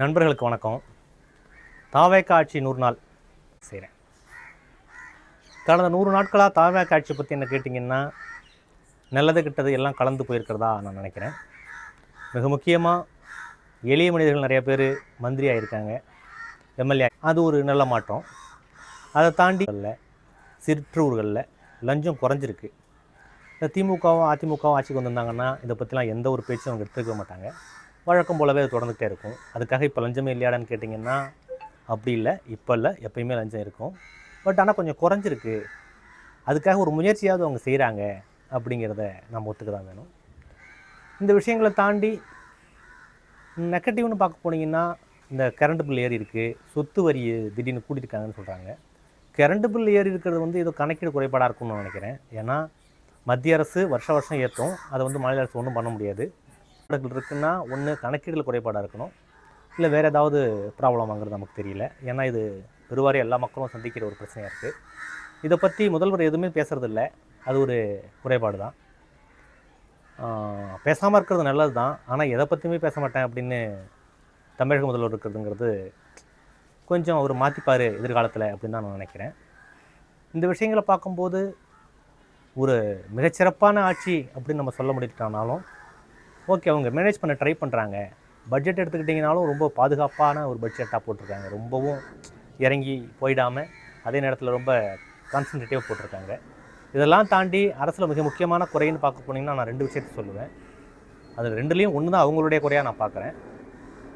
நண்பர்களுக்கு வணக்கம். தாவேகா ஆட்சி 100 நாள் செய்கிறேன். கடந்த 100 நாட்களாக தாவேகா ஆட்சி பற்றி என்ன கேட்டிங்கன்னா, நல்லது கெட்டது எல்லாம் கலந்து போயிருக்கிறதா நான் நினைக்கிறேன். மிக முக்கியமாக எளிய மனிதர்கள் நிறைய பேர் மந்திரி ஆகியிருக்காங்க, எம்எல்ஏ. அது ஒரு நல்ல மாற்றம். அதை தாண்டி சிற்றூர்களில் லஞ்சம் குறைஞ்சிருக்கு. இந்த திமுகவும் அதிமுகவும் ஆட்சிக்கு வந்திருந்தாங்கன்னா இதை பற்றிலாம் எந்த ஒரு பேச்சும் அவங்க எடுத்துக்க மாட்டாங்க. வழக்கம் போலவே அது தொடர்ந்துகிட்டே இருக்கும். அதுக்காக இப்போ லஞ்சமே இல்லையாடான்னு கேட்டிங்கன்னா அப்படி இல்லை, இப்போ இல்லை, எப்பயுமே லஞ்சம் இருக்கும். பட் ஆனால் கொஞ்சம் குறைஞ்சிருக்கு. அதுக்காக ஒரு முயற்சியாவது அவங்க செய்கிறாங்க அப்படிங்கிறத நம்ம ஒத்துக்க தான் வேணும். இந்த விஷயங்களை தாண்டி நெகட்டிவ்னு பார்க்க போனீங்கன்னா, இந்த கரண்ட் பில் ஏறி இருக்குது, சொத்து வரி திடீர்னு கூட்டியிருக்காங்கன்னு சொல்கிறாங்க. கரண்ட் பில் ஏறி இருக்கிறது வந்து ஏதோ கணக்கீடு குறைபாடாக இருக்கும்னு நான் நினைக்கிறேன். ஏன்னா மத்திய அரசு வருஷம் ஏற்றும், அதை வந்து மாநில அரசு ஒன்றும் பண்ண முடியாது. இருக்குன்னா ஒன்று கணக்கீடுல குறைபாடாக இருக்கணும், இல்லை வேறு ஏதாவது ப்ராப்ளம் வாங்குறது நமக்கு தெரியல. ஏன்னா இது பெருவாரி எல்லா மக்களும் சந்திக்கிற ஒரு பிரச்சனையாக இருக்குது. இதை பற்றி முதல்வர் எதுவுமே பேசுகிறதில்ல. அது ஒரு குறைபாடு தான். பேசாமல் இருக்கிறது நல்லது தான். ஆனால் எதை பற்றியுமே பேச மாட்டேன் அப்படின்னு தமிழக முதல்வர் இருக்கிறதுங்கிறது கொஞ்சம் அவர் மாற்றிப்பார் எதிர்காலத்தில் அப்படின்னு தான் நான் நினைக்கிறேன். இந்த விஷயங்களை பார்க்கும்போது ஒரு மிகச்சிறப்பான ஆட்சி அப்படின்னு நம்ம சொல்ல முடியட்டானாலும் ஓகே, அவங்க மேனேஜ் பண்ண ட்ரை பண்ணுறாங்க. பட்ஜெட் எடுத்துக்கிட்டிங்கனாலும் ரொம்ப பாதுகாப்பான ஒரு பட்ஜெட்டாக போட்டிருக்காங்க. ரொம்பவும் இறங்கி போயிடாமல் அதே நேரத்தில் ரொம்ப கான்சன்ட்ரேட்டிவாக போட்டிருக்காங்க. இதெல்லாம் தாண்டி அரசில் மிக முக்கியமான குறைன்னு பார்க்க போனீங்கன்னா நான் 2 விஷயத்தை சொல்லுவேன். அது 2லேயும் ஒன்று தான் அவங்களுடைய குறையாக நான் பார்க்குறேன்.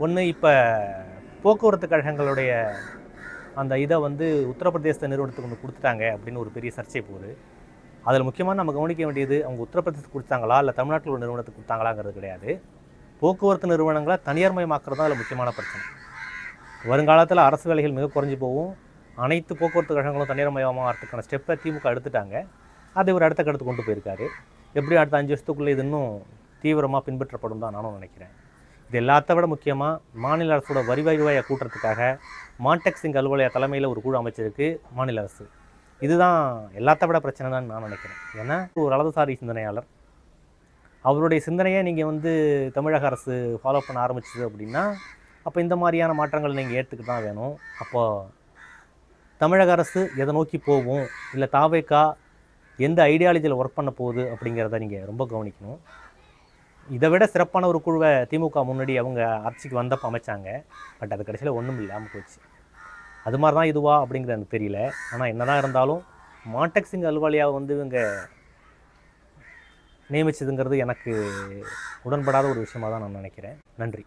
ஒன்று, இப்போ போக்குவரத்து கழகங்களுடைய அந்த இதை வந்து உத்தரப்பிரதேச நிறுவனத்துக்கு ஒன்று கொடுத்துட்டாங்க அப்படின்னு ஒரு பெரிய சர்ச்சை போகுது. அதில் முக்கியமாக நம்ம கவனிக்க வேண்டியது, அவங்க உத்தரப்பிரதேசத்துக்கு கொடுத்தாங்களா இல்லை தமிழ்நாட்டில் உள்ள நிறுவனத்துக்கு கொடுத்தாங்களாங்கிறது கிடையாது. போக்குவரத்து நிறுவனங்களை தனியார் மயமாக்குறது தான் அதில் முக்கியமான பிரச்சனை. வருங்காலத்தில் அரசு வேலைகள் மிக குறைஞ்சி போகும். அனைத்து போக்குவரத்து கழகங்களும் தனியார் மயமாகிறதுக்கான ஸ்டெப்பை திமுக எடுத்துட்டாங்க. அதை ஒரு அடுத்த கருத்து கொண்டு போயிருக்காரு. எப்படி அடுத்த 5 வருஷத்துக்குள்ளே இது இன்னும் தீவிரமாக பின்பற்றப்படும் தான் நானும் நினைக்கிறேன். இது எல்லாத்த விட முக்கியமாக மாநில அரசோட வருவாயை கூட்டுறதுக்காக மான்டெக் சிங் அலுவலக தலைமையில் ஒரு குழு அமைச்சிருக்கு மாநில அரசு. இதுதான் எல்லாத்த விட பிரச்சனை தான் நான் நினைக்கிறேன். ஏன்னா ஒரு வலதுசாரி சிந்தனையாளர், அவருடைய சிந்தனையை நீங்கள் வந்து தமிழக அரசு ஃபாலோ பண்ண ஆரம்பிச்சிது அப்படின்னா அப்போ இந்த மாதிரியான மாற்றங்கள் நீங்கள் ஏற்றுக்கிட்டு தான் வேணும். அப்போது தமிழக அரசு எதை நோக்கி போகும், இல்லை தாவேகா எந்த ஐடியாலஜியில் ஒர்க் பண்ண போகுது அப்படிங்கிறத நீங்கள் ரொம்ப கவனிக்கணும். இதை விட சிறப்பான ஒரு குழுவை திமுக முன்னாடி அவங்க ஆட்சிக்கு வந்தப்போ அமைச்சாங்க. பட் அது கடைசியில் ஒன்றும் இல்லாமல் போச்சு. அது மாதிரி தான் இதுவா அப்படிங்கிறது எனக்கு தெரியல. ஆனால் என்ன தான் இருந்தாலும் மான்டெக் சிங் அலுவலியாவை வந்து இவங்க நியமிச்சதுங்கிறது எனக்கு உடன்படாத ஒரு விஷயமாக தான் நான் நினைக்கிறேன். நன்றி.